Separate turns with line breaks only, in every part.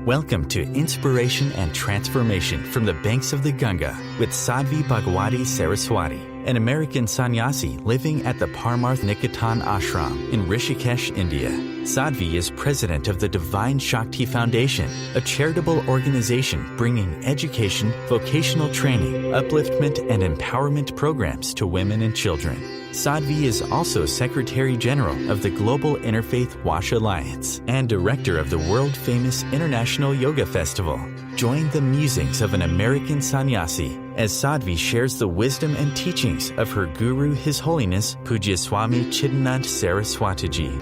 Welcome to Inspiration and Transformation from the Banks of the Ganga with Sadhvi Bhagawati Saraswati, an American sannyasi living at the Parmarth Niketan ashram in Rishikesh, India. Sadhvi is president of the Divine Shakti Foundation, a charitable organization bringing education, vocational training, upliftment, and empowerment programs to women and children. Sadhvi is also Secretary General of the Global Interfaith Wash Alliance and Director of the world-famous International Yoga Festival. Join the musings of an American sannyasi as Sadhvi shares the wisdom and teachings of her guru, His Holiness Pujya Swami Chidanand Saraswatiji.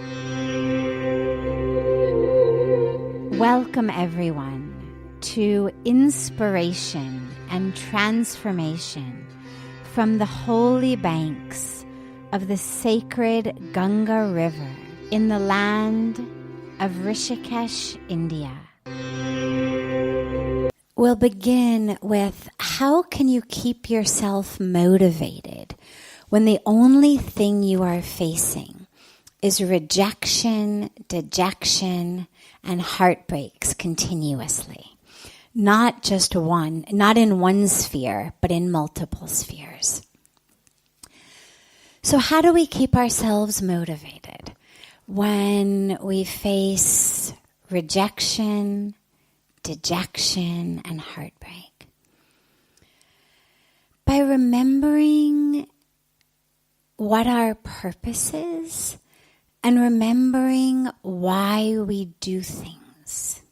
Welcome, everyone, to Inspiration and Transformation from the holy banks of the sacred Ganga River in the land of Rishikesh, India. We'll begin with how can you keep yourself motivated when the only thing you are facing is rejection, dejection, and heartbreaks continuously. Not just one, not in one sphere, but in multiple spheres. So how do we keep ourselves motivated when we face rejection, dejection, and heartbreak? By remembering what our purpose is and remembering why we do things.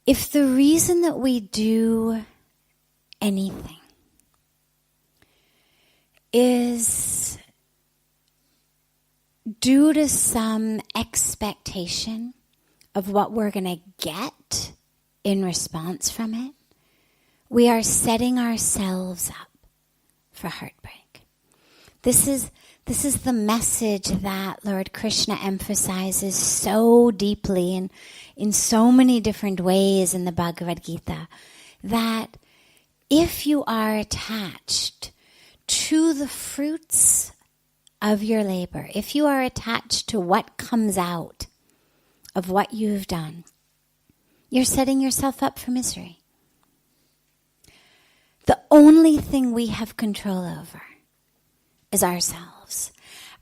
If the reason that we do anything is due to some expectation of what we're going to get in response from it, we are setting ourselves up for heartbreak. This is the message that Lord Krishna emphasizes so deeply and in so many different ways in the Bhagavad Gita, that if you are attached to the fruits of your labor, if you are attached to what comes out of what you've done, you're setting yourself up for misery. The only thing we have control over is ourselves.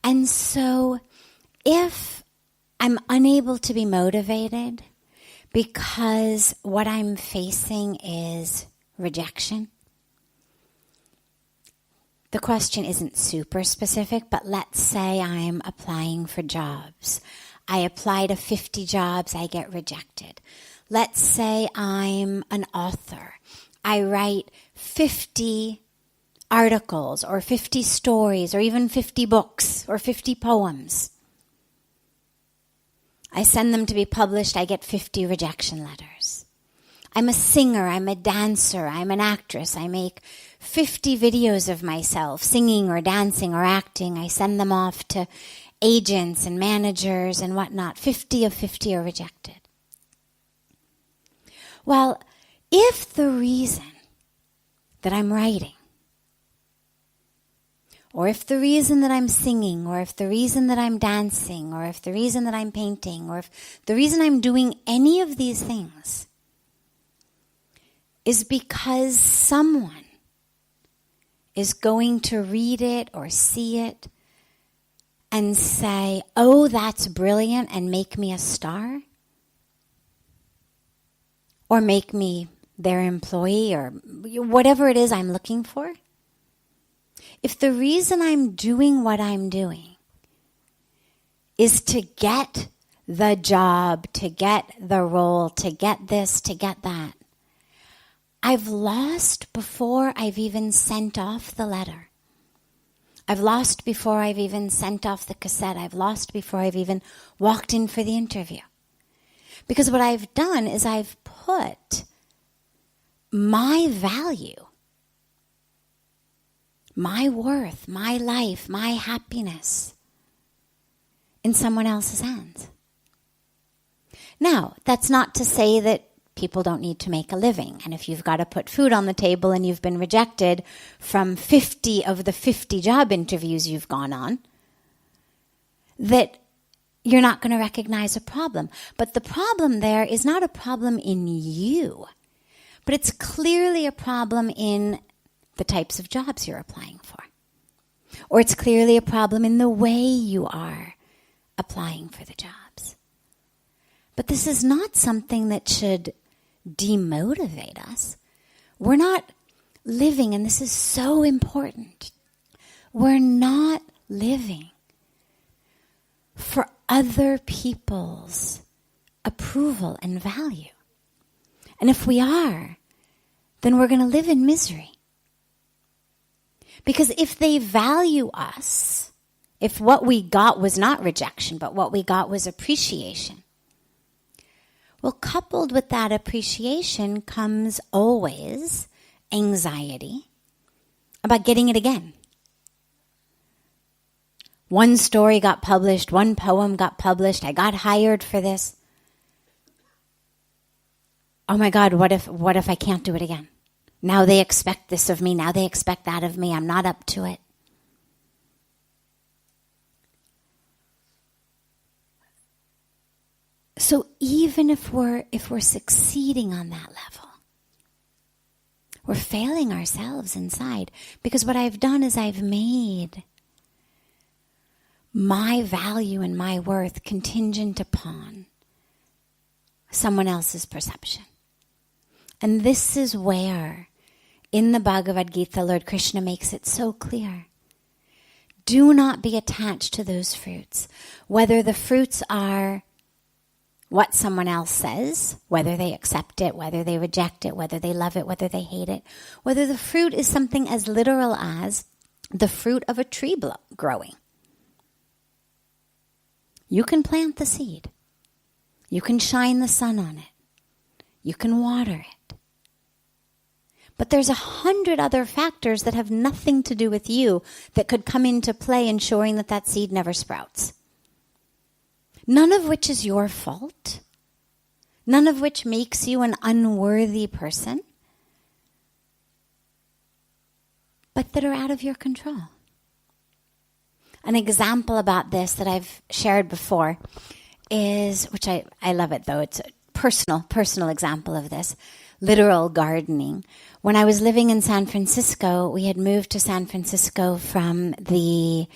And so if I'm unable to be motivated because what I'm facing is rejection, the question isn't super specific, but let's say I'm applying for jobs. I apply to 50 jobs, I get rejected. Let's say I'm an author. I write 50 articles or 50 stories or even 50 books or 50 poems. I send them to be published, I get 50 rejection letters. I'm a singer, I'm a dancer, I'm an actress. I make 50 videos of myself singing or dancing or acting. I send them off to agents and managers and whatnot. 50 of 50 are rejected. Well, if the reason that I'm writing, or if the reason that I'm singing, or if the reason that I'm dancing, or if the reason that I'm painting, or if the reason I'm doing any of these things is because someone is going to read it or see it and say, oh, that's brilliant, and make me a star, or make me their employee, or whatever it is I'm looking for. If the reason I'm doing what I'm doing is to get the job, to get the role, to get this, to get that, I've lost before I've even sent off the letter. I've lost before I've even sent off the cassette. I've lost before I've even walked in for the interview. Because what I've done is I've put my value, my worth, my life, my happiness in someone else's hands. Now, that's not to say that people don't need to make a living. And if you've got to put food on the table and you've been rejected from 50 of the 50 job interviews you've gone on, that you're not going to recognize a problem. But the problem there is not a problem in you, but it's clearly a problem in the types of jobs you're applying for. Or it's clearly a problem in the way you are applying for the jobs. But this is not something that should demotivate us. We're not living, and this is so important, we're not living for other people's approval and value. And if we are, then we're going to live in misery. Because if they value us, if what we got was not rejection, but what we got was appreciation, well, coupled with that appreciation comes always anxiety about getting it again. One story got published, one poem got published, I got hired for this. Oh my God, what if I can't do it again? Now they expect this of me, now they expect that of me, I'm not up to it. So even if we're succeeding on that level, we're failing ourselves inside, because what I've done is I've made my value and my worth contingent upon someone else's perception. And this is where, in the Bhagavad Gita, Lord Krishna makes it so clear. Do not be attached to those fruits, whether the fruits are what someone else says, whether they accept it, whether they reject it, whether they love it, whether they hate it, whether the fruit is something as literal as the fruit of a tree growing. You can plant the seed. You can shine the sun on it. You can water it. But there's 100 other factors that have nothing to do with you that could come into play ensuring that that seed never sprouts. None of which is your fault. None of which makes you an unworthy person. But that are out of your control. An example about this that I've shared before is, which I love it though, it's a personal example of this, literal gardening. When I was living in San Francisco, we had moved to San Francisco from the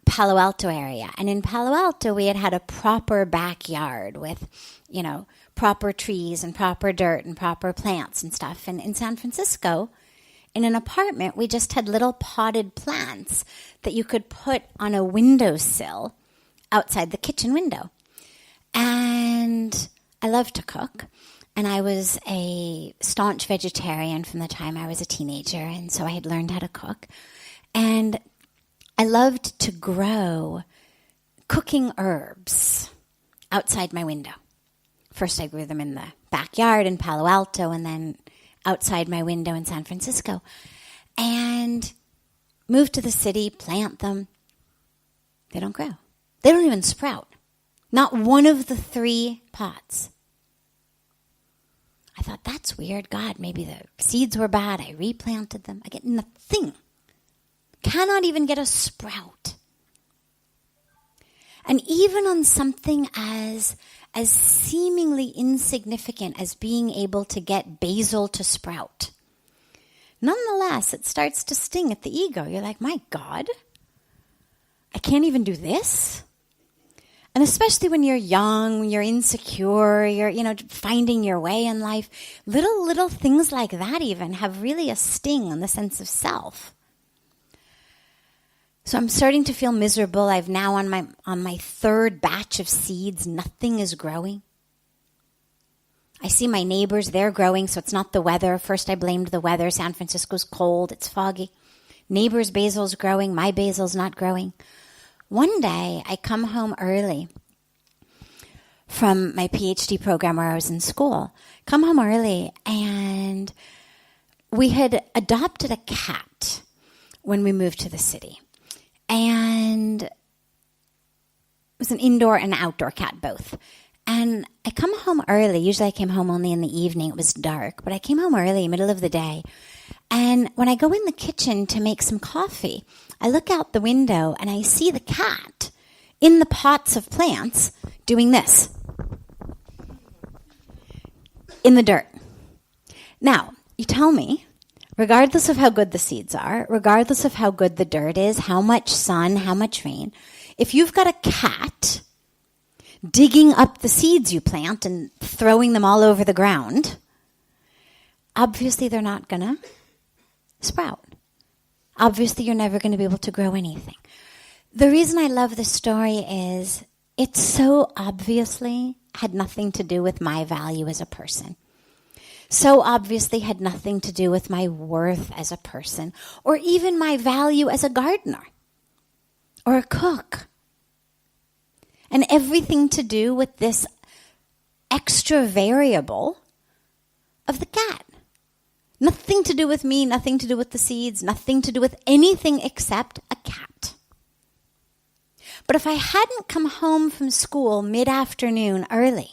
Palo Alto area. And in Palo Alto, we had a proper backyard with, proper trees and proper dirt and proper plants and stuff. And in San Francisco, in an apartment, we just had little potted plants that you could put on a windowsill outside the kitchen window. And I love to cook. And I was a staunch vegetarian from the time I was a teenager. And so I had learned how to cook. And I loved to grow cooking herbs outside my window. First, I grew them in the backyard in Palo Alto, and then outside my window in San Francisco. And moved to the city, plant them. They don't grow. They don't even sprout. Not one of the 3 pots. I thought, that's weird. God, maybe the seeds were bad. I replanted them. I get nothing. Cannot even get a sprout. And even on something as seemingly insignificant as being able to get basil to sprout, nonetheless, it starts to sting at the ego. You're like, my God, I can't even do this? And especially when you're young, when you're insecure, you're, finding your way in life, little things like that even have really a sting on the sense of self. So I'm starting to feel miserable. I've now on my 3rd batch of seeds, nothing is growing. I see my neighbors, they're growing, so it's not the weather. First I blamed the weather. San Francisco's cold, it's foggy. Neighbor's basil's growing, my basil's not growing. One day I come home early from my PhD program where I was in school. Come home early, and we had adopted a cat when we moved to the city. And it was an indoor and outdoor cat, both. And I come home early. Usually I came home only in the evening. It was dark. But I came home early, middle of the day. And when I go in the kitchen to make some coffee, I look out the window and I see the cat in the pots of plants doing this in the dirt. Now, you tell me, regardless of how good the seeds are, regardless of how good the dirt is, how much sun, how much rain, if you've got a cat digging up the seeds you plant and throwing them all over the ground, obviously they're not going to sprout. Obviously you're never going to be able to grow anything. The reason I love this story is it so obviously had nothing to do with my value as a person. So obviously had nothing to do with my worth as a person, or even my value as a gardener or a cook. And everything to do with this extra variable of the cat. Nothing to do with me, nothing to do with the seeds, nothing to do with anything except a cat. But if I hadn't come home from school mid-afternoon early,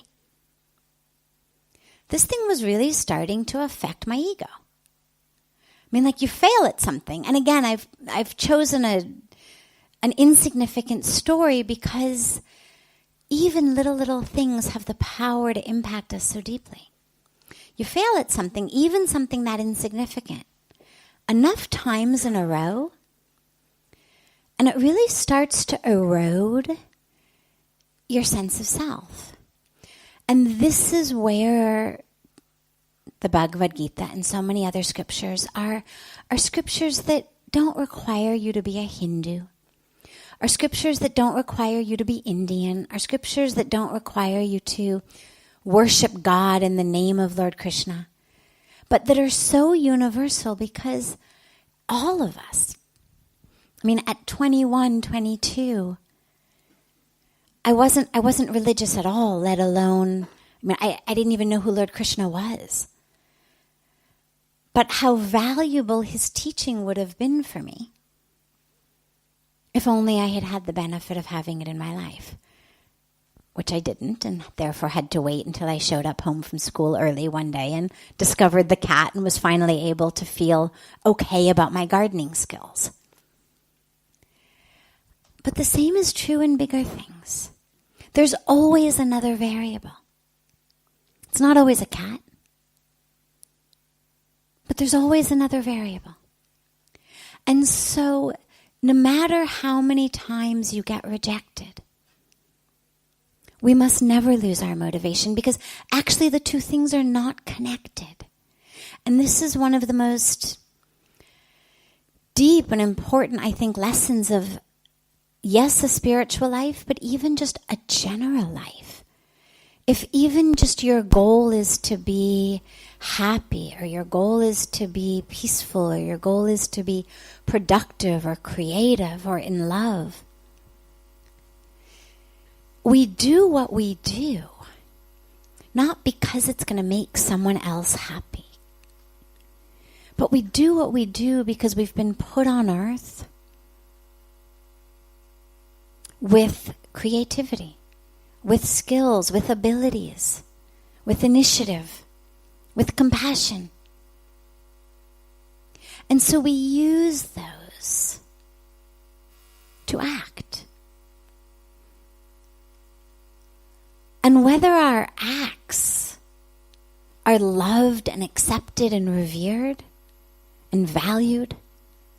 this thing was really starting to affect my ego. I mean, like, you fail at something. And again, I've chosen an insignificant story because even little things have the power to impact us so deeply. You fail at something, even something that insignificant, enough times in a row, and it really starts to erode your sense of self. And this is where the Bhagavad Gita and so many other scriptures are scriptures that don't require you to be a Hindu, are scriptures that don't require you to be Indian, are scriptures that don't require you to worship God in the name of Lord Krishna, but that are so universal because all of us, I mean, at 21, 22, I wasn't religious at all, let alone, I didn't even know who Lord Krishna was. But how valuable his teaching would have been for me if only I had had the benefit of having it in my life, which I didn't, and therefore had to wait until I showed up home from school early one day and discovered the cat and was finally able to feel okay about my gardening skills. But the same is true in bigger things. There's always another variable. It's not always a cat, but there's always another variable. And so, no matter how many times you get rejected, we must never lose our motivation, because actually the two things are not connected. And this is one of the most deep and important, I think, lessons of, yes, a spiritual life, but even just a general life. If even just your goal is to be happy, or your goal is to be peaceful, or your goal is to be productive or creative or in love, we do what we do, not because it's going to make someone else happy, but we do what we do because we've been put on earth with creativity, with skills, with abilities, with initiative, with compassion. And so we use those to act. And whether our acts are loved and accepted and revered and valued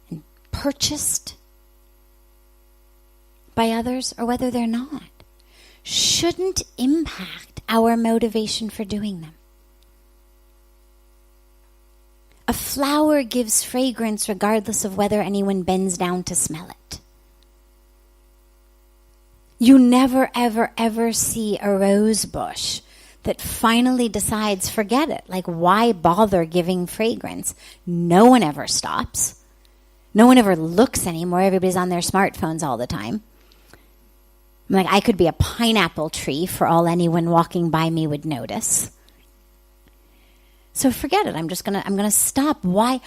and purchased by others, or whether they're not, shouldn't impact our motivation for doing them. A flower gives fragrance regardless of whether anyone bends down to smell it. You never, ever, ever see a rose bush that finally decides, forget it. Like, why bother giving fragrance? No one ever stops. No one ever looks anymore. Everybody's on their smartphones all the time. Like, I could be a pineapple tree for all anyone walking by me would notice. So forget it. I'm gonna stop. Why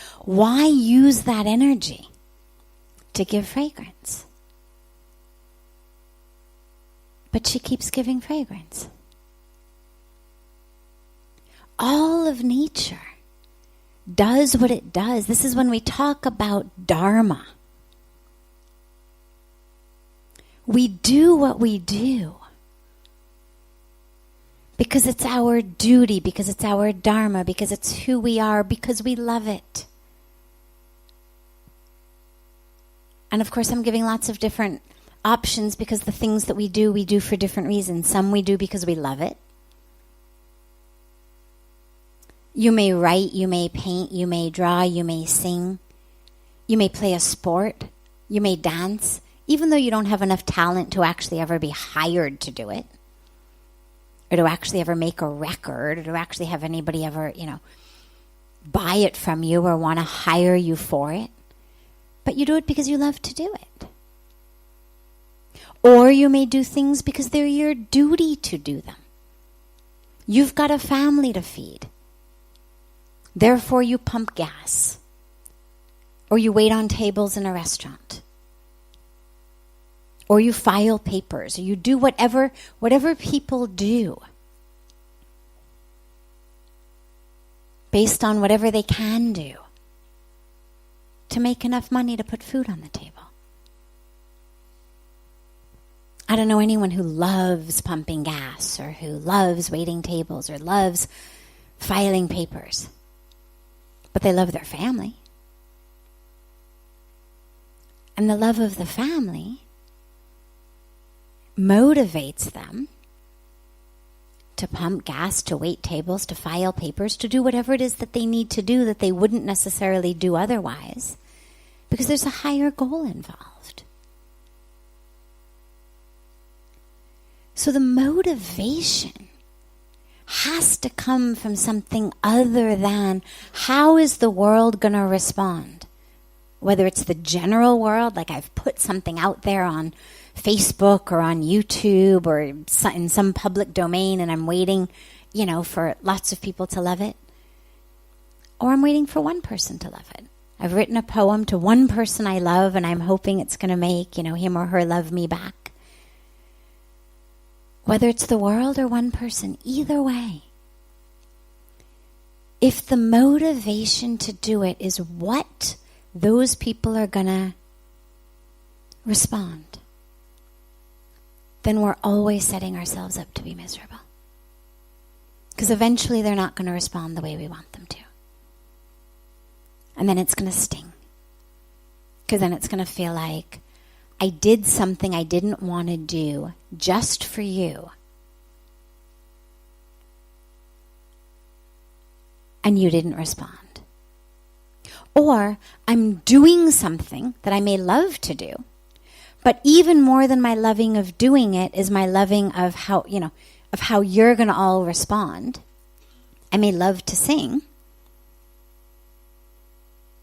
use that energy to give fragrance? But she keeps giving fragrance. All of nature does what it does. This is when we talk about dharma. We do what we do because it's our duty, because it's our dharma, because it's who we are, because we love it. And of course, I'm giving lots of different options because the things that we do for different reasons. Some we do because we love it. You may write, you may paint, you may draw, you may sing, you may play a sport, you may dance, even though you don't have enough talent to actually ever be hired to do it, or to actually ever make a record, or to actually have anybody ever, buy it from you or want to hire you for it. But you do it because you love to do it. Or you may do things because they're your duty to do them. You've got a family to feed. Therefore, you pump gas. Or you wait on tables in a restaurant. Or you file papers. Or you do whatever people do. Based on whatever they can do. To make enough money to put food on the table. I don't know anyone who loves pumping gas or who loves waiting tables or loves filing papers. But they love their family. And the love of the family motivates them to pump gas, to wait tables, to file papers, to do whatever it is that they need to do that they wouldn't necessarily do otherwise, because there's a higher goal involved. So the motivation has to come from something other than how is the world going to respond? Whether it's the general world, like I've put something out there on Facebook or on YouTube or in some public domain and I'm waiting, for lots of people to love it. Or I'm waiting for one person to love it. I've written a poem to one person I love and I'm hoping it's going to make, him or her love me back. Whether it's the world or one person, either way. If the motivation to do it is what those people are going to respond, then we're always setting ourselves up to be miserable. Because eventually they're not going to respond the way we want them to. And then it's going to sting. Because then it's going to feel like, I did something I didn't want to do just for you. And you didn't respond. Or I'm doing something that I may love to do, but even more than my loving of doing it is my loving of how you're going to all respond. I may love to sing,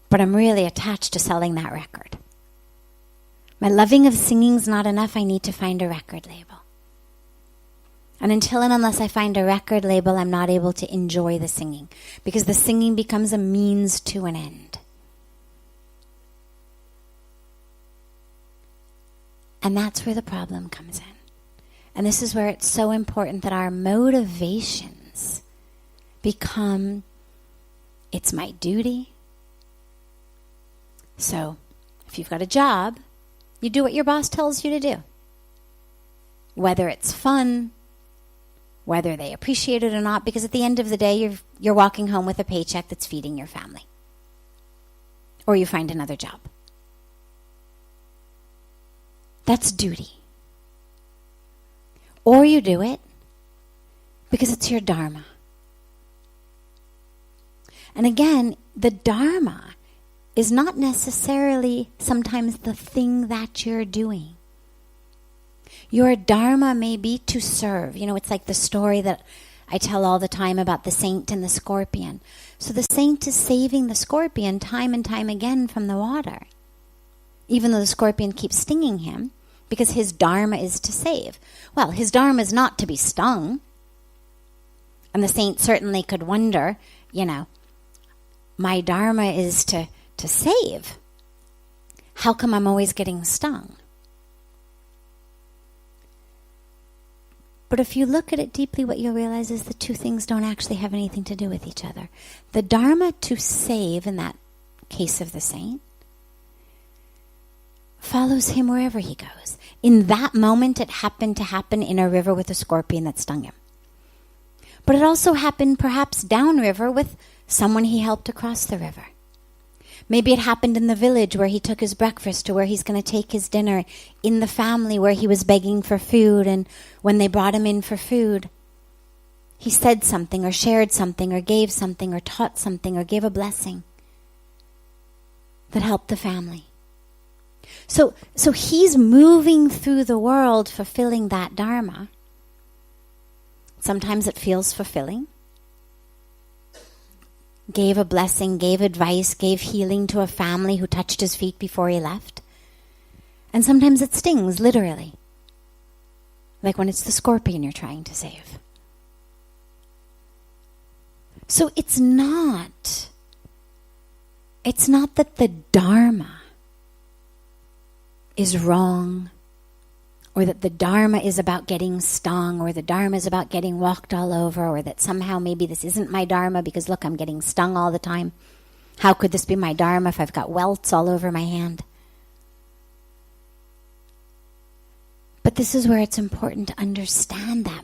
but I'm really attached to selling that record. My loving of singing's not enough. I need to find a record label. And until and unless I find a record label, I'm not able to enjoy the singing, because the singing becomes a means to an end. And that's where the problem comes in. And this is where it's so important that our motivations become, it's my duty. So, if you've got a job, you do what your boss tells you to do. Whether it's fun, whether they appreciate it or not, because at the end of the day, you're walking home with a paycheck that's feeding your family. Or you find another job. That's duty. Or you do it because it's your dharma. And again, the dharma is not necessarily sometimes the thing that you're doing. Your dharma may be to serve. It's like the story that I tell all the time about the saint and the scorpion. So the saint is saving the scorpion time and time again from the water, even though the scorpion keeps stinging him, because his dharma is to save. Well, his dharma is not to be stung. And the saint certainly could wonder, my dharma is to save. How come I'm always getting stung? But if you look at it deeply, what you'll realize is the two things don't actually have anything to do with each other. The dharma to save, in that case of the saint, follows him wherever he goes. in that moment, it happened to happen in a river with a scorpion that stung him. But it also happened perhaps downriver with someone he helped across the river. Maybe it happened in the village where he took his breakfast to where he's going to take his dinner, in the family where he was begging for food, and when they brought him in for food, he said something or shared something or gave something or taught something or gave a blessing that helped the family. So he's moving through the world fulfilling that dharma. Sometimes it feels fulfilling. Gave a blessing, gave advice, gave healing to a family who touched his feet before he left. And sometimes it stings, literally. Like when it's the scorpion you're trying to save. So it's not that the dharma is wrong, or that the dharma is about getting stung, or the dharma is about getting walked all over, or that somehow maybe this isn't my dharma because look, I'm getting stung all the time. How could this be my dharma if I've got welts all over my hand? But this is where it's important to understand that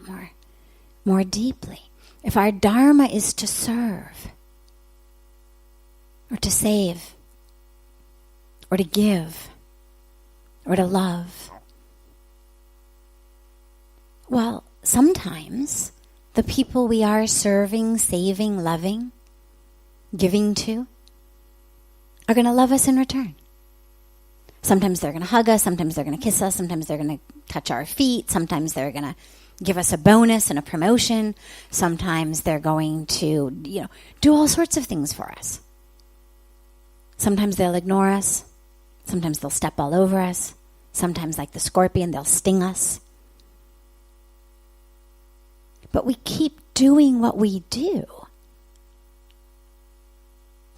more deeply. If our dharma is to serve, or to save, or to give, or to love, well, sometimes the people we are serving, saving, loving, giving to are going to love us in return. Sometimes they're going to hug us, sometimes they're going to kiss us, sometimes they're going to touch our feet, sometimes they're going to give us a bonus and a promotion, sometimes they're going to, do all sorts of things for us. Sometimes they'll ignore us, sometimes they'll step all over us, sometimes like the scorpion, they'll sting us. But we keep doing what we do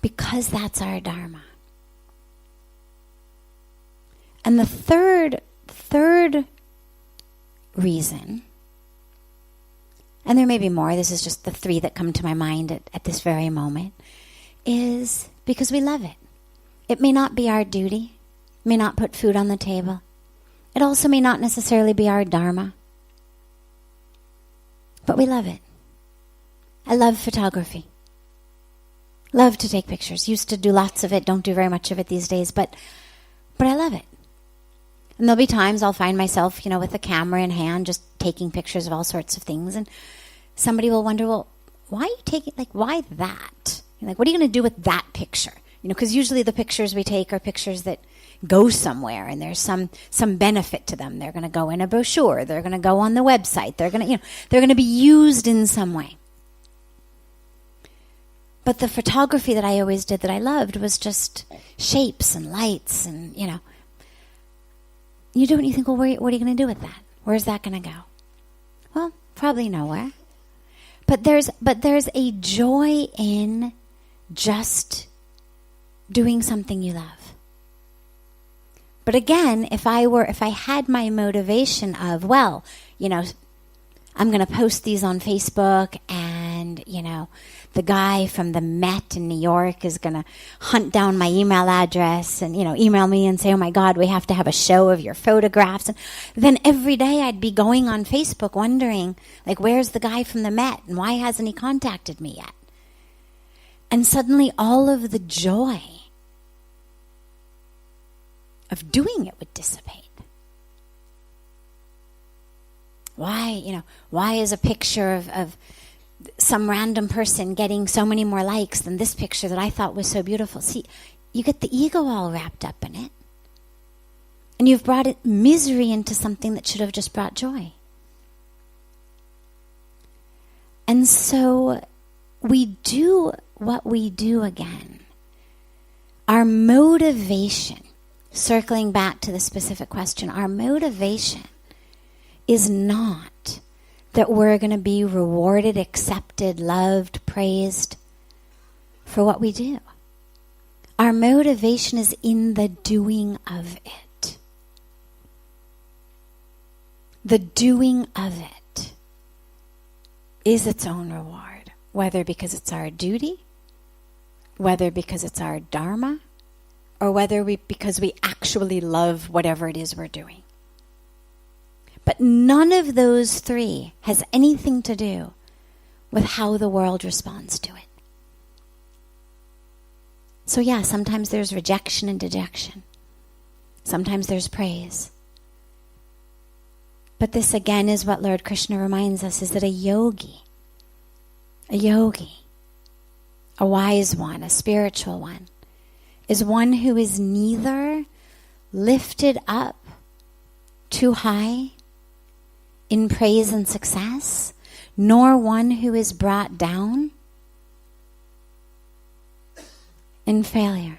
because that's our dharma. And the third reason, and there may be more, this is just the three that come to my mind at this very moment, is because we love it. It may not be our duty, may not put food on the table. It also may not necessarily be our dharma. But we love it. I love photography. Love to take pictures. Used to do lots of it, don't do very much of it these days, but I love it. And there'll be times I'll find myself, with a camera in hand, just taking pictures of all sorts of things, and somebody will wonder, well, why are you taking, why that? What are you going to do with that picture? Because usually the pictures we take are pictures that go somewhere, and there's some benefit to them. They're going to go in a brochure. They're going to go on the website. They're going to, they're going to be used in some way. But the photography that I always did that I loved was just shapes and lights, and you do it and you think, well, what are you going to do with that? Where's that going to go? Well, probably nowhere. But there's a joy in just doing something you love. But again, if I had my motivation of, well, I'm going to post these on Facebook, and, the guy from the Met in New York is going to hunt down my email address and, email me and say, oh my God, we have to have a show of your photographs. And then every day I'd be going on Facebook wondering, where's the guy from the Met and why hasn't he contacted me yet? And suddenly all of the joy of doing it would dissipate. Why is a picture of some random person getting so many more likes than this picture that I thought was so beautiful? See, you get the ego all wrapped up in it. And you've brought misery into something that should have just brought joy. And so we do what we do again. Our motivation, circling back to the specific question, our motivation is not that we're going to be rewarded, accepted, loved, praised for what we do. Our motivation is in the doing of it. The doing of it is its own reward, whether because it's our duty, whether because it's our dharma, or whether because we actually love whatever it is we're doing. But none of those three has anything to do with how the world responds to it. So yeah, sometimes there's rejection and dejection. Sometimes there's praise. But this again is what Lord Krishna reminds us, is that a yogi, a wise one, a spiritual one, is one who is neither lifted up too high in praise and success, nor one who is brought down in failure.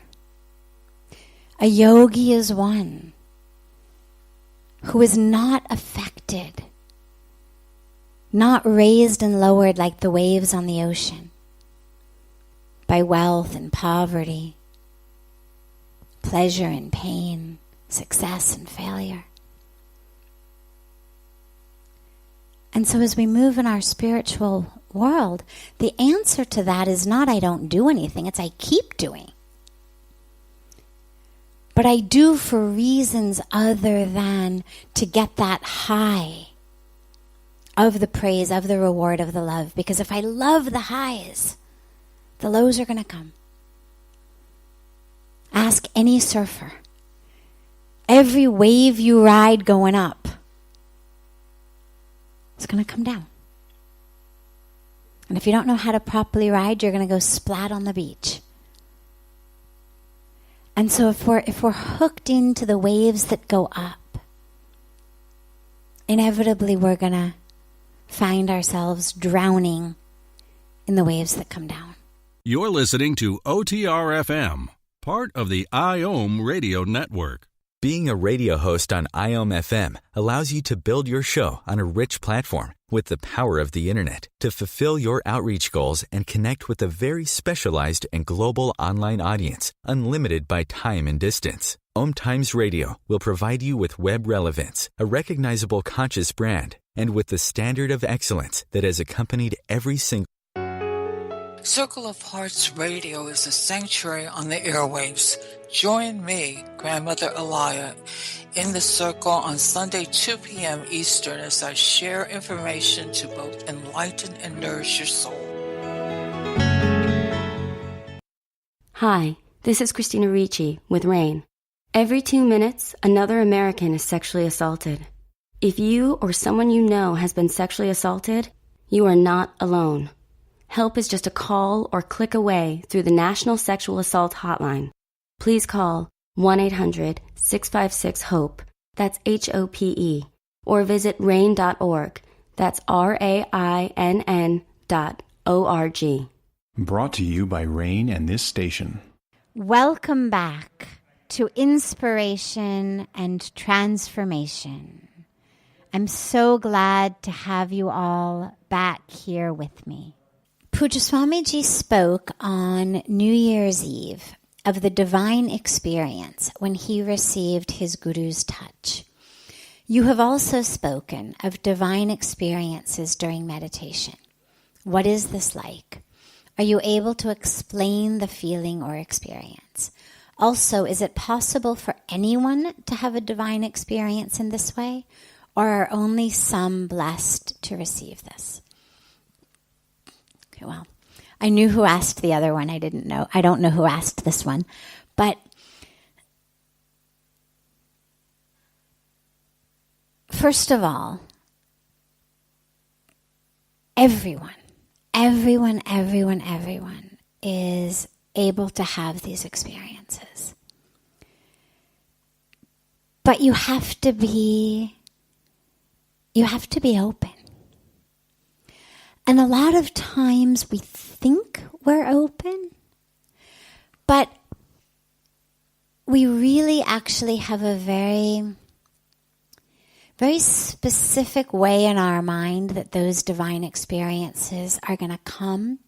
A yogi is one who is not affected, not raised and lowered like the waves on the ocean by wealth and poverty, pleasure and pain, success and failure. And so as we move in our spiritual world, the answer to that is not I don't do anything, it's I keep doing. But I do for reasons other than to get that high of the praise, of the reward, of the love. Because if I love the highs, the lows are going to come. Ask any surfer. Every wave you ride going up, it's going to come down. And if you don't know how to properly ride, you're going to go splat on the beach. And so if we're hooked into the waves that go up, inevitably we're going to find ourselves drowning in the waves that come down.
You're listening to OTR-FM, part of the IOM radio network.
Being a radio host on IOM FM allows you to build your show on a rich platform with the power of the internet to fulfill your outreach goals and connect with a very specialized and global online audience, unlimited by time and distance. OMTimes Radio will provide you with web relevance, a recognizable conscious brand, and with the standard of excellence that has accompanied every single
Circle of Hearts Radio is a sanctuary on the airwaves. Join me, Grandmother Alaya, in the circle on Sunday 2 p.m. Eastern as I share information to both enlighten and nourish your soul.
Hi, this is Christina Ricci with RAIN. Every 2 minutes, another American is sexually assaulted. If you or someone you know has been sexually assaulted, you are not alone. Help is just a call or click away through the National Sexual Assault Hotline. Please call 1-800-656-HOPE, that's HOPE, or visit RAIN.org, that's RAINN.org.
Brought to you by RAIN and this station.
Welcome back to Inspiration and Transformation. I'm so glad to have you all back here with me. Pujya Swamiji spoke on New Year's Eve of the divine experience when he received his Guru's touch. You have also spoken of divine experiences during meditation. What is this like? Are you able to explain the feeling or experience? Also, is it possible for anyone to have a divine experience in this way, or are only some blessed to receive this? Okay, well, I knew who asked the other one. I don't know who asked this one. But first of all, everyone is able to have these experiences. But you have to be open. And a lot of times we think we're open, but we really actually have a very, very specific way in our mind that those divine experiences are going to come,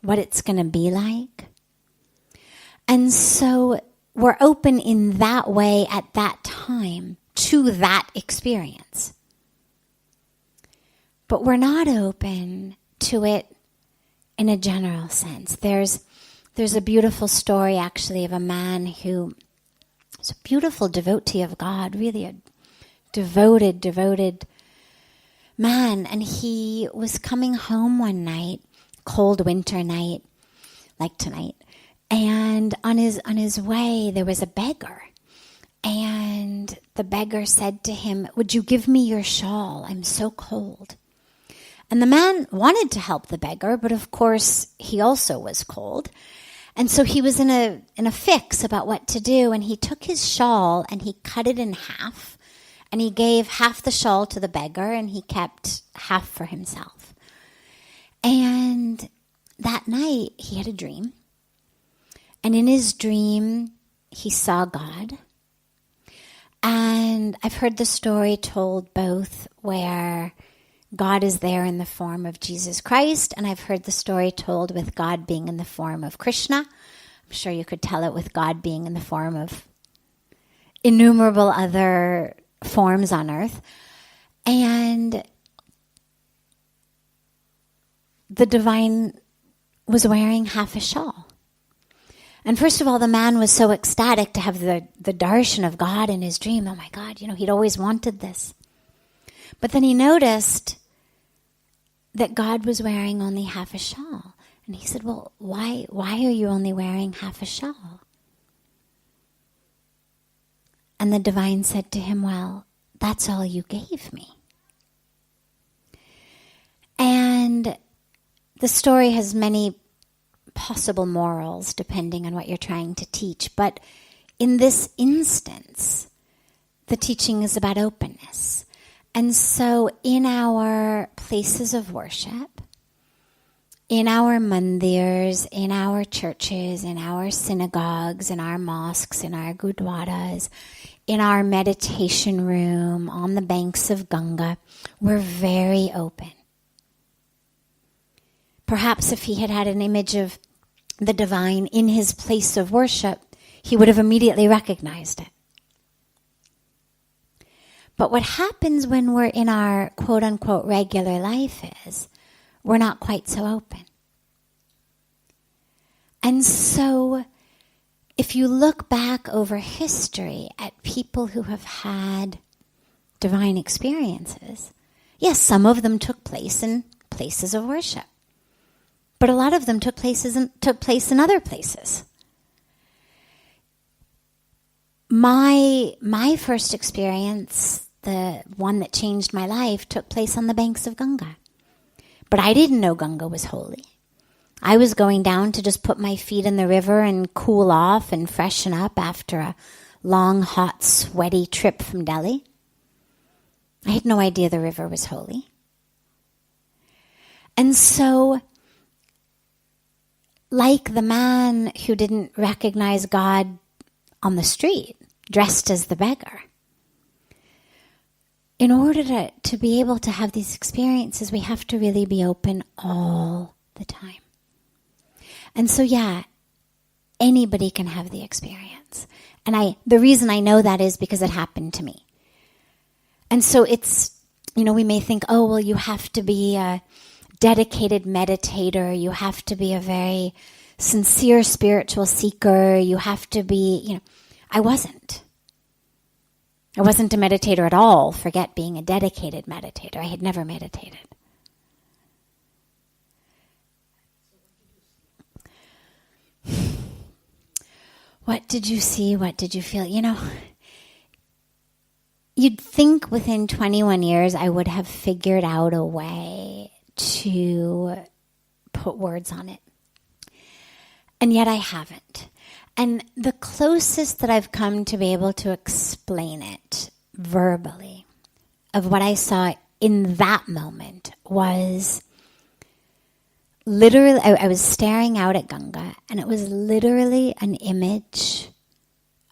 what it's going to be like. And so we're open in that way at that time to that experience. But we're not open to it in a general sense. There's a beautiful story actually of a man who is a beautiful devotee of God, really a devoted man. And he was coming home one night, cold winter night, like tonight. And on his way, there was a beggar. And the beggar said to him, "Would you give me your shawl? I'm so cold." And the man wanted to help the beggar, but of course he also was cold. And so he was in a fix about what to do. And he took his shawl and he cut it in half. And he gave half the shawl to the beggar and he kept half for himself. And that night he had a dream. And in his dream, he saw God. And I've heard the story told both where God is there in the form of Jesus Christ, and I've heard the story told with God being in the form of Krishna. I'm sure you could tell it with God being in the form of innumerable other forms on earth. And the divine was wearing half a shawl. And first of all, the man was so ecstatic to have the darshan of God in his dream. Oh my God, he'd always wanted this. But then he noticed that God was wearing only half a shawl. And he said, "Well, why are you only wearing half a shawl?" And the divine said to him, "Well, that's all you gave me." And the story has many possible morals depending on what you're trying to teach. But in this instance, the teaching is about openness. And so in our places of worship, in our mandirs, in our churches, in our synagogues, in our mosques, in our gurdwaras, in our meditation room, on the banks of Ganga, we're very open. Perhaps if he had had an image of the divine in his place of worship, he would have immediately recognized it. But what happens when we're in our quote-unquote regular life is we're not quite so open. And so if you look back over history at people who have had divine experiences, yes, some of them took place in places of worship. But a lot of them took place in other places. My first experience, the one that changed my life, took place on the banks of Ganga. But I didn't know Ganga was holy. I was going down to just put my feet in the river and cool off and freshen up after a long, hot, sweaty trip from Delhi. I had no idea the river was holy. And so, like the man who didn't recognize God on the street, dressed as the beggar, in order to be able to have these experiences, we have to really be open all the time. And so, yeah, anybody can have the experience. And the reason I know that is because it happened to me. And so it's, we may think, oh, well, you have to be a dedicated meditator, you have to be a very sincere spiritual seeker, you have to be, I wasn't a meditator at all, forget being a dedicated meditator. I had never meditated. What did you see? What did you feel? You'd think within 21 years I would have figured out a way to put words on it. And yet I haven't. And the closest that I've come to be able to explain it verbally of what I saw in that moment was literally, I was staring out at Ganga, and it was literally an image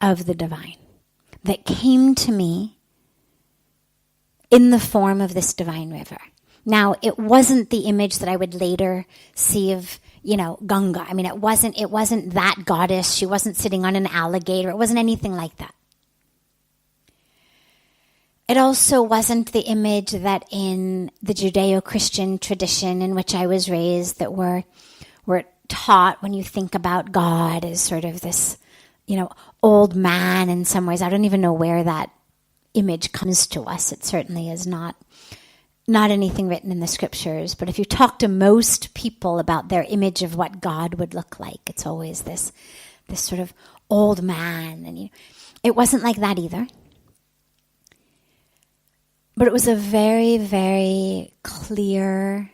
of the divine that came to me in the form of this divine river. Now, it wasn't the image that I would later see of, Ganga. I mean, it wasn't that goddess. She wasn't sitting on an alligator. It wasn't anything like that. It also wasn't the image that in the Judeo-Christian tradition in which I was raised that we're taught when you think about God as sort of this, old man in some ways. I don't even know where that image comes to us. It certainly is not anything written in the scriptures. But if you talk to most people about their image of what God would look like, it's always this sort of old man. And it wasn't like that either. But it was a very, very clear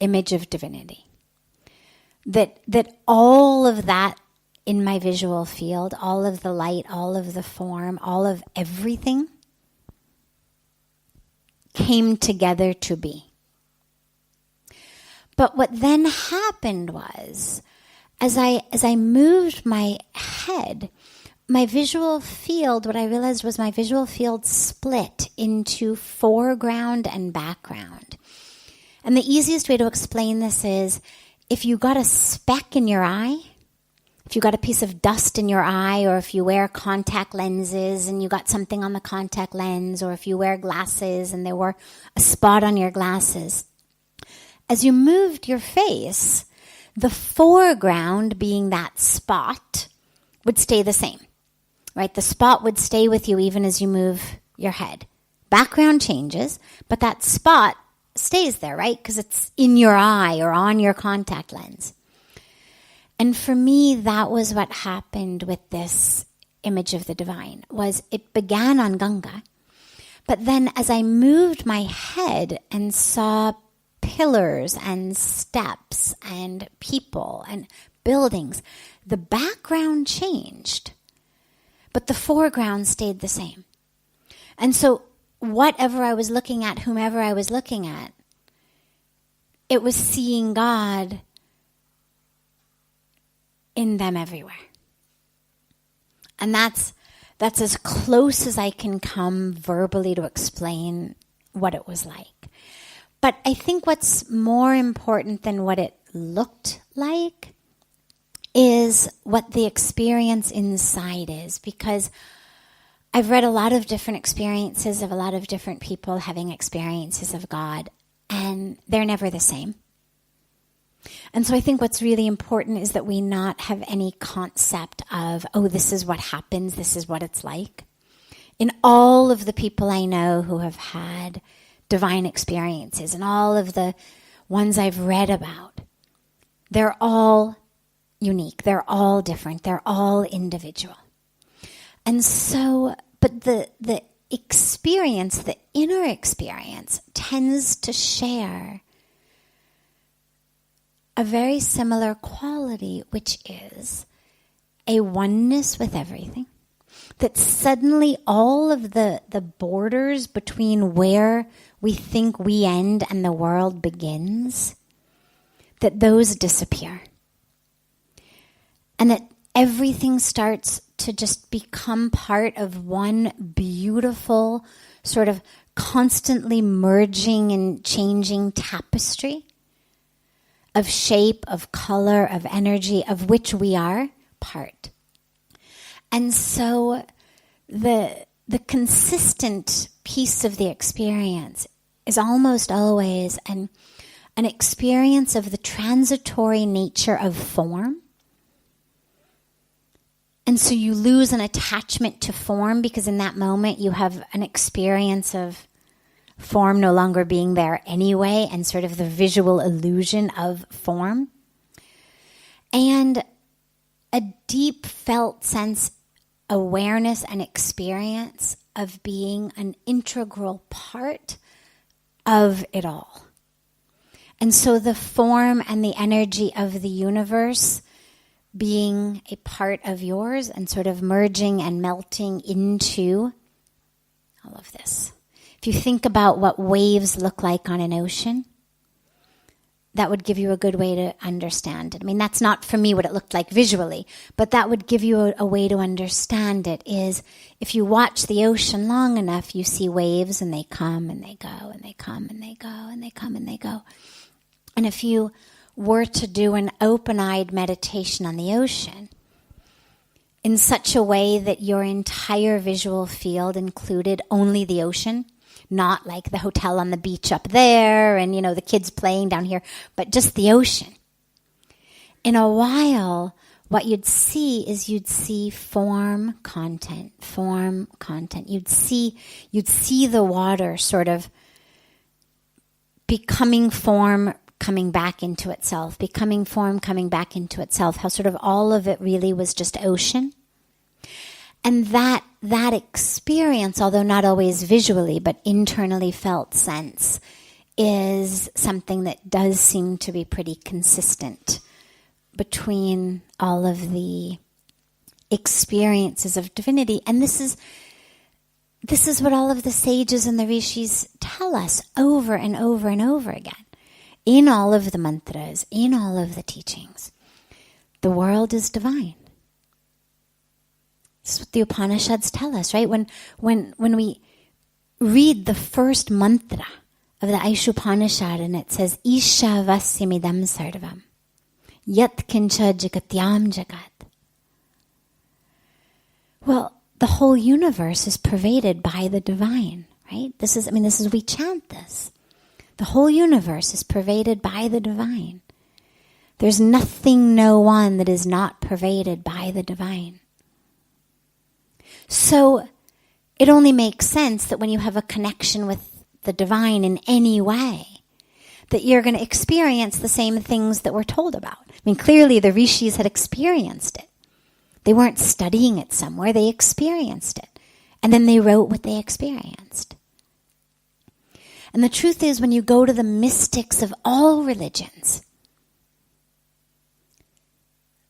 image of divinity. That all of that in my visual field, all of the light, all of the form, all of everything came together to be. But what then happened was, as I moved my head, my visual field, what I realized was my visual field split into foreground and background. And the easiest way to explain this is, if you got a speck in your eye, if you got a piece of dust in your eye, or if you wear contact lenses and you got something on the contact lens, or if you wear glasses and there were a spot on your glasses, as you moved your face, the foreground, being that spot, would stay the same, right? The spot would stay with you even as you move your head. Background changes, but that spot stays there, right? Because it's in your eye or on your contact lens. And for me, that was what happened with this image of the divine, was it began on Ganga. But then as I moved my head and saw pillars and steps and people and buildings, the background changed, but the foreground stayed the same. And so whatever I was looking at, whomever I was looking at, it was seeing God in them everywhere. And that's as close as I can come verbally to explain what it was like. But I think what's more important than what it looked like is what the experience inside is, because I've read a lot of different experiences of a lot of different people having experiences of God, and they're never the same. And so I think what's really important is that we not have any concept of, oh, this is what happens, this is what it's like. In all of the people I know who have had divine experiences, and all of the ones I've read about, they're all unique, they're all different, they're all individual. And so, but the experience, the inner experience, tends to share a very similar quality, which is a oneness with everything. That suddenly all of the borders between where we think we end and the world begins, that those disappear. And that everything starts to just become part of one beautiful, sort of constantly merging and changing tapestry of shape, of color, of energy, of which we are part. And so the consistent piece of the experience is almost always an experience of the transitory nature of form. And so you lose an attachment to form, because in that moment you have an experience of form no longer being there anyway, and sort of the visual illusion of form. And a deep felt sense, awareness and experience of being an integral part of it all. And so the form and the energy of the universe being a part of yours and sort of merging and melting into all of this. If you think about what waves look like on an ocean, that would give you a good way to understand it. I mean, that's not for me what it looked like visually, but that would give you a way to understand it. Is if you watch the ocean long enough, you see waves and they come and they go and they come and they go and they come and they go. And if you were to do an open-eyed meditation on the ocean in such a way that your entire visual field included only the ocean, not like the hotel on the beach up there and, the kids playing down here, but just the ocean. In a while, what you'd see is you'd see form, content. You'd see the water sort of becoming form, coming back into itself, becoming form, coming back into itself, how sort of all of it really was just ocean. And that experience, although not always visually, but internally felt sense, is something that does seem to be pretty consistent between all of the experiences of divinity. And this is what all of the sages and the rishis tell us over and over and over again. In all of the mantras, in all of the teachings, the world is divine. This is what the Upanishads tell us, right? When we read the first mantra of the Aishupanishad and it says, Isha vasyamidam sarvam, yat kincha jagatyam jagat. Well, the whole universe is pervaded by the divine, right? We chant this. The whole universe is pervaded by the divine. There's nothing, no one that is not pervaded by the divine. So it only makes sense that when you have a connection with the divine in any way, that you're going to experience the same things that we're told about. I mean, clearly the rishis had experienced it. They weren't studying it somewhere, they experienced it. And then they wrote what they experienced. And the truth is, when you go to the mystics of all religions,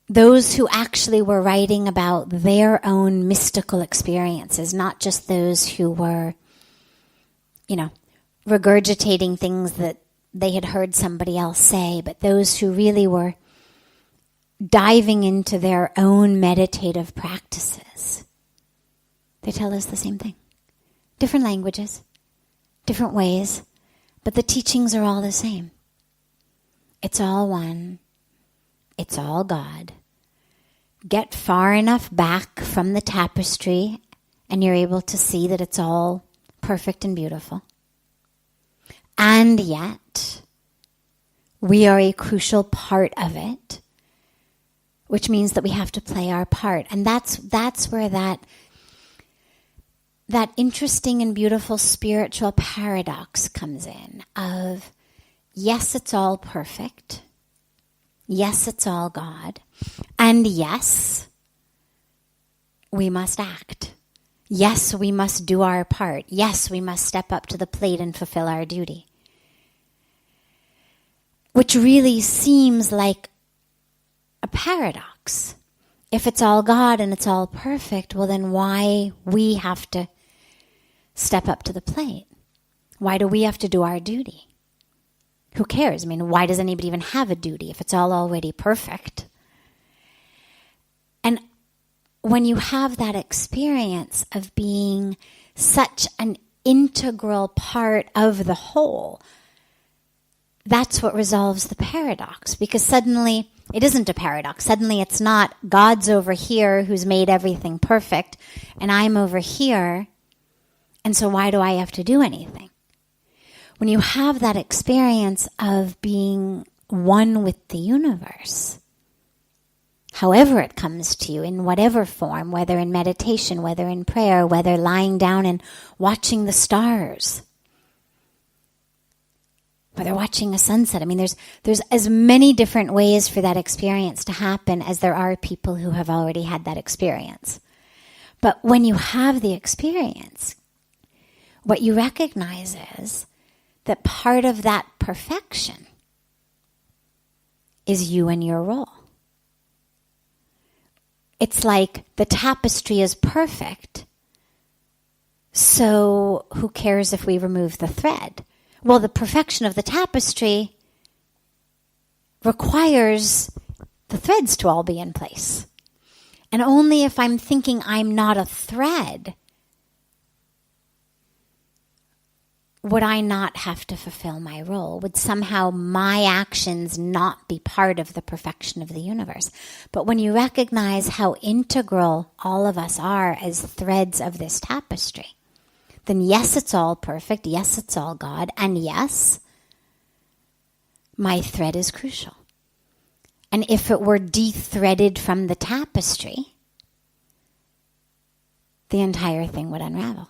those who actually were writing about their own mystical experiences, not just those who were, regurgitating things that they had heard somebody else say, but those who really were diving into their own meditative practices, they tell us the same thing. Different languages, different ways, but the teachings are all the same. It's all one. It's all God. Get far enough back from the tapestry and you're able to see that it's all perfect and beautiful. And yet, we are a crucial part of it, which means that we have to play our part. And that's where that interesting and beautiful spiritual paradox comes in of, yes, it's all perfect. Yes, it's all God. And yes, we must act. Yes, we must do our part. Yes, we must step up to the plate and fulfill our duty. Which really seems like a paradox. If it's all God and it's all perfect, well then why we have to step up to the plate? Why do we have to do our duty? Who cares? I mean, why does anybody even have a duty if it's all already perfect? And when you have that experience of being such an integral part of the whole, that's what resolves the paradox. Because suddenly, it isn't a paradox. Suddenly it's not God's over here who's made everything perfect, and I'm over here, and so why do I have to do anything? When you have that experience of being one with the universe, however it comes to you, in whatever form, whether in meditation, whether in prayer, whether lying down and watching the stars, whether watching a sunset. I mean, there's as many different ways for that experience to happen as there are people who have already had that experience. But when you have the experience, what you recognize is that part of that perfection is you and your role. It's like the tapestry is perfect, so who cares if we remove the thread? Well, the perfection of the tapestry requires the threads to all be in place. And only if I'm thinking I'm not a thread would I not have to fulfill my role? Would somehow my actions not be part of the perfection of the universe? But when you recognize how integral all of us are as threads of this tapestry, then yes, it's all perfect. Yes, it's all God. And yes, my thread is crucial. And if it were de-threaded from the tapestry, the entire thing would unravel.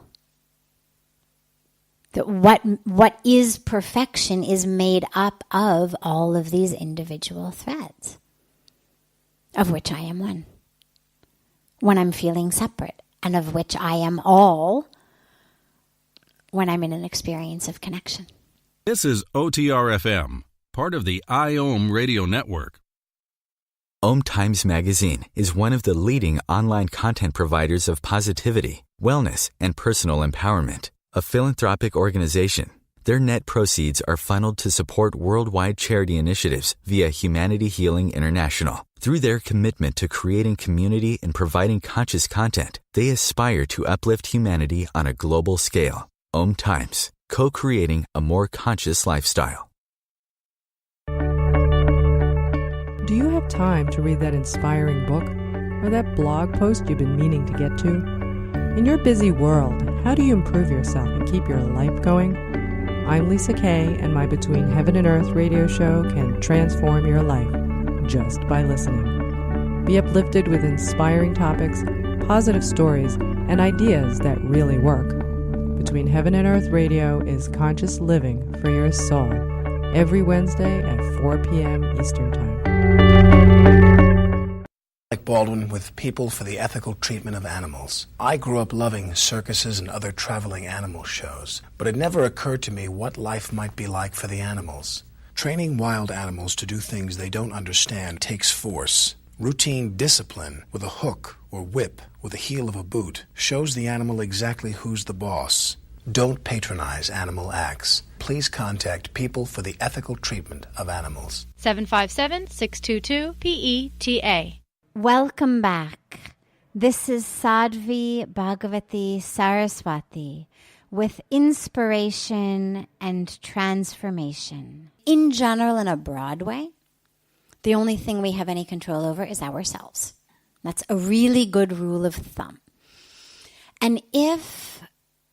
That what is perfection is made up of all of these individual threads, of which I am one, when I'm feeling separate, and of which I am all when I'm in an experience of connection.
This is OTR-FM, part of the IOM radio network.
OMTimes Magazine is one of the leading online content providers of positivity, wellness, and personal empowerment. A philanthropic organization, their net proceeds are funneled to support worldwide charity initiatives via Humanity Healing International. Through their commitment to creating community and providing conscious content, they aspire to uplift humanity on a global scale. OMTimes, co-creating a more conscious lifestyle.
Do you have time to read that inspiring book or that blog post you've been meaning to get to? In your busy world, how do you improve yourself and keep your life going? I'm Lisa Kay, and my Between Heaven and Earth radio show can transform your life just by listening. Be uplifted with inspiring topics, positive stories, and ideas that really work. Between Heaven and Earth radio is conscious living for your soul, every Wednesday at 4 p.m. Eastern Time.
Baldwin with People for the Ethical Treatment of Animals. I grew up loving circuses and other traveling animal shows, but it never occurred to me what life might be like for the animals. Training wild animals to do things they don't understand takes force. Routine discipline with a hook or whip with the heel of a boot shows the animal exactly who's the boss. Don't patronize animal acts. Please contact People for the Ethical Treatment of Animals.
757-622-PETA.
Welcome back. This is Sadhvi Bhagawati Saraswati with inspiration and transformation. In general, in a broad way, the only thing we have any control over is ourselves. That's a really good rule of thumb. And if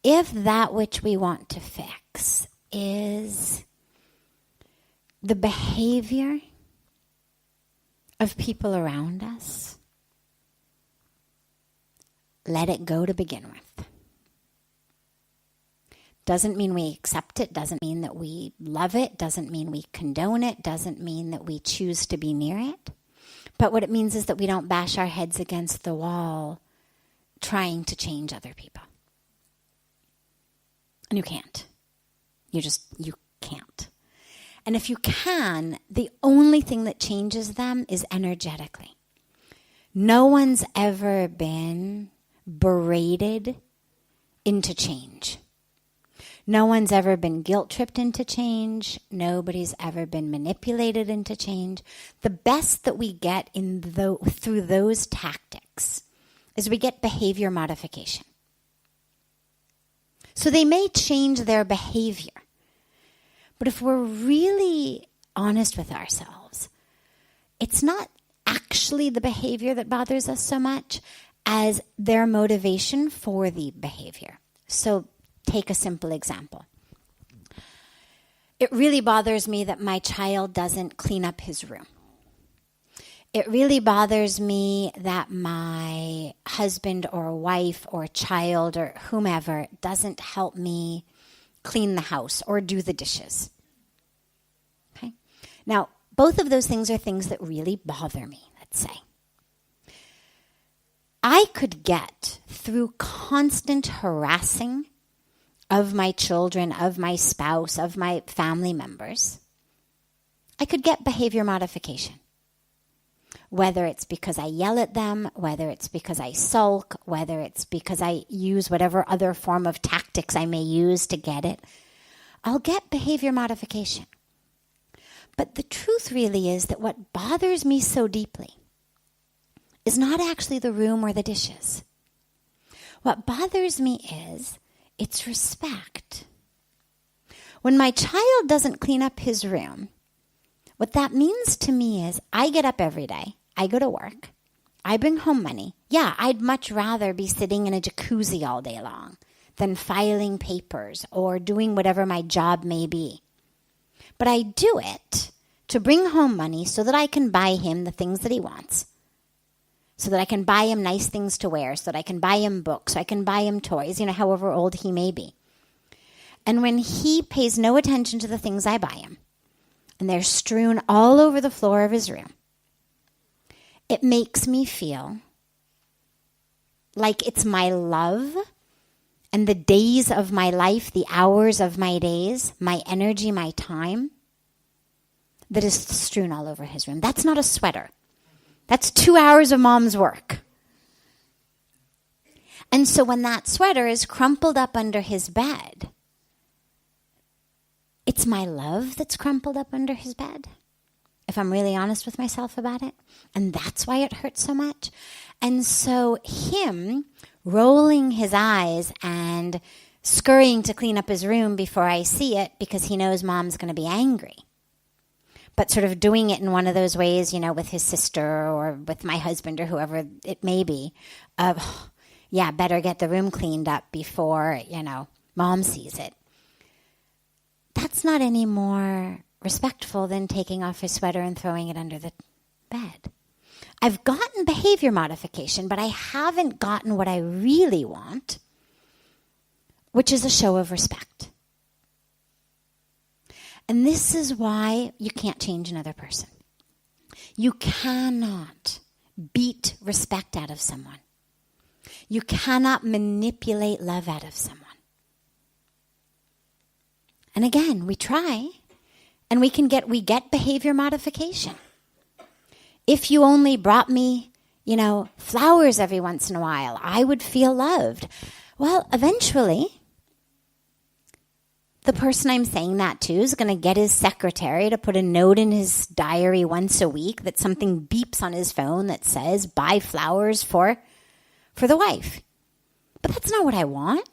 that which we want to fix is the behavior of people around us, let it go to begin with. Doesn't mean we accept it, doesn't mean that we love it, doesn't mean we condone it, doesn't mean that we choose to be near it. But what it means is that we don't bash our heads against the wall trying to change other people. And you can't. You can't. And if you can, the only thing that changes them is energetically. No one's ever been berated into change. No one's ever been guilt-tripped into change. Nobody's ever been manipulated into change. The best that we get through those tactics is we get behavior modification. So they may change their behavior. But if we're really honest with ourselves, it's not actually the behavior that bothers us so much as their motivation for the behavior. So take a simple example. It really bothers me that my child doesn't clean up his room. It really bothers me that my husband or wife or child or whomever doesn't help me clean the house or do the dishes. Okay? Now, both of those things are things that really bother me, let's say. I could get through constant harassing of my children, of my spouse, of my family members, I could get behavior modification. Whether it's because I yell at them, whether it's because I sulk, whether it's because I use whatever other form of tactics I may use to get it, I'll get behavior modification. But the truth really is that what bothers me so deeply is not actually the room or the dishes. What bothers me is its respect. When my child doesn't clean up his room, what that means to me is I get up every day, I go to work, I bring home money. Yeah, I'd much rather be sitting in a jacuzzi all day long than filing papers or doing whatever my job may be. But I do it to bring home money so that I can buy him the things that he wants, so that I can buy him nice things to wear, so that I can buy him books, so I can buy him toys, however old he may be. And when he pays no attention to the things I buy him, and they're strewn all over the floor of his room, it makes me feel like it's my love and the days of my life, the hours of my days, my energy, my time, that is strewn all over his room. That's not a sweater. That's 2 hours of mom's work. And so when that sweater is crumpled up under his bed, it's my love that's crumpled up under his bed, if I'm really honest with myself about it. And that's why it hurts so much. And so him rolling his eyes and scurrying to clean up his room before I see it because he knows mom's going to be angry, but sort of doing it in one of those ways, with his sister or with my husband or whoever it may be, of, yeah, better get the room cleaned up before, mom sees it. That's not any more respectful than taking off his sweater and throwing it under the bed. I've gotten behavior modification, but I haven't gotten what I really want, which is a show of respect. And this is why you can't change another person. You cannot beat respect out of someone. You cannot manipulate love out of someone. And again, we try, and we get behavior modification. If you only brought me, flowers every once in a while, I would feel loved. Well, eventually, the person I'm saying that to is going to get his secretary to put a note in his diary once a week that something beeps on his phone that says, buy flowers for the wife. But that's not what I want.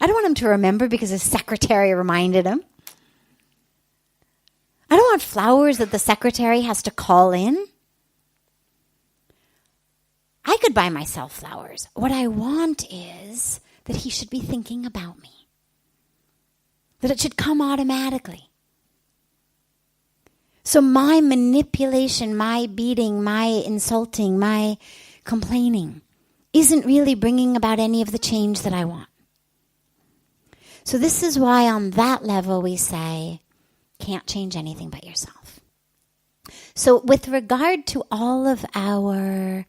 I don't want him to remember because his secretary reminded him. I don't want flowers that the secretary has to call in. I could buy myself flowers. What I want is that he should be thinking about me. That it should come automatically. So my manipulation, my beating, my insulting, my complaining isn't really bringing about any of the change that I want. So this is why on that level we say, can't change anything but yourself. So with regard to all of our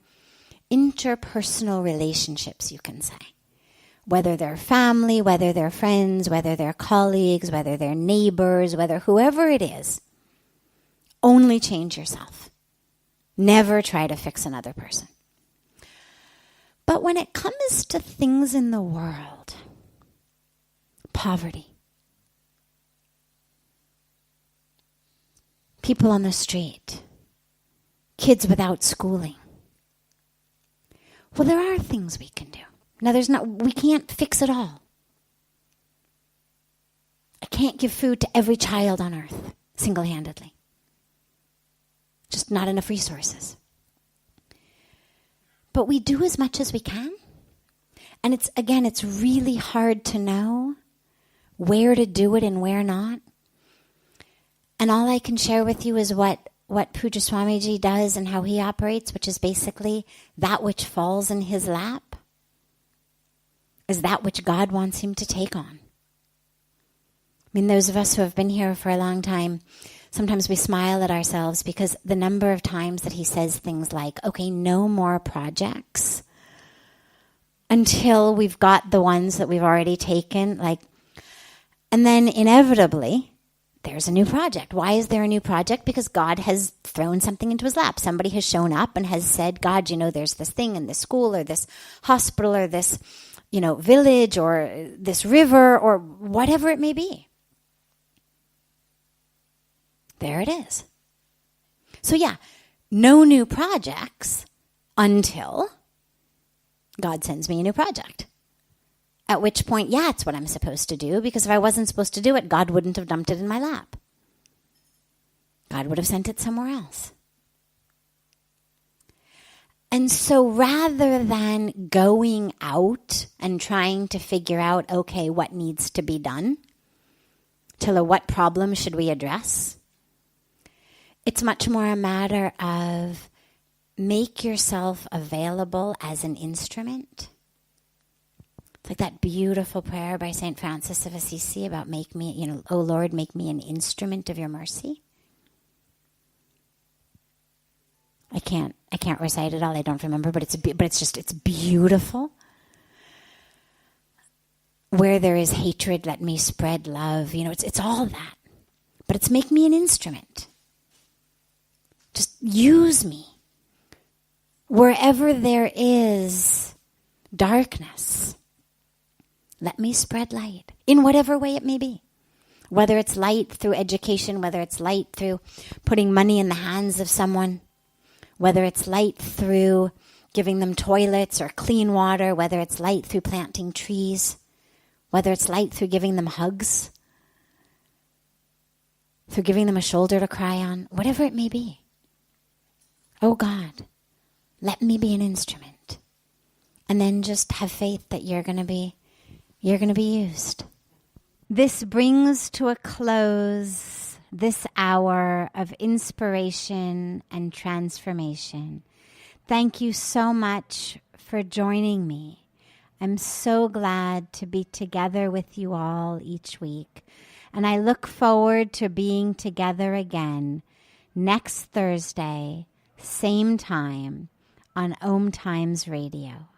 interpersonal relationships, you can say, whether they're family, whether they're friends, whether they're colleagues, whether they're neighbors, whether whoever it is, only change yourself. Never try to fix another person. But when it comes to things in the world, poverty, people on the street, kids without schooling, well, there are things we can do. Now, we can't fix it all. I can't give food to every child on earth single-handedly. Just not enough resources. But we do as much as we can. And it's really hard to know where to do it and where not. And all I can share with you is what Pujya Swamiji does and how he operates, which is basically that which falls in his lap is that which God wants him to take on. I mean, those of us who have been here for a long time, sometimes we smile at ourselves because the number of times that he says things like, okay, no more projects until we've got the ones that we've already taken, and then inevitably, there's a new project. Why is there a new project? Because God has thrown something into his lap. Somebody has shown up and has said, God, there's this thing in this school or this hospital or this, village or this river or whatever it may be. There it is. So yeah, no new projects until God sends me a new project. At which point, yeah, it's what I'm supposed to do, because if I wasn't supposed to do it, God wouldn't have dumped it in my lap. God would have sent it somewhere else. And so rather than going out and trying to figure out, okay, what needs to be done, what problem should we address, It's much more a matter of make yourself available as an instrument. It's like that beautiful prayer by St. Francis of Assisi about make me, oh Lord, make me an instrument of your mercy. I can't recite it all. I don't remember, but it's beautiful. Where there is hatred, let me spread love. It's all that. But it's make me an instrument. Just use me. Wherever there is darkness, let me spread light in whatever way it may be. Whether it's light through education, whether it's light through putting money in the hands of someone, whether it's light through giving them toilets or clean water, whether it's light through planting trees, whether it's light through giving them hugs, through giving them a shoulder to cry on, whatever it may be. Oh God, let me be an instrument. And then just have faith that you're going to be used. This brings to a close this hour of inspiration and transformation. Thank you so much for joining me. I'm so glad to be together with you all each week. And I look forward to being together again next Thursday, same time, on OMTimes Radio.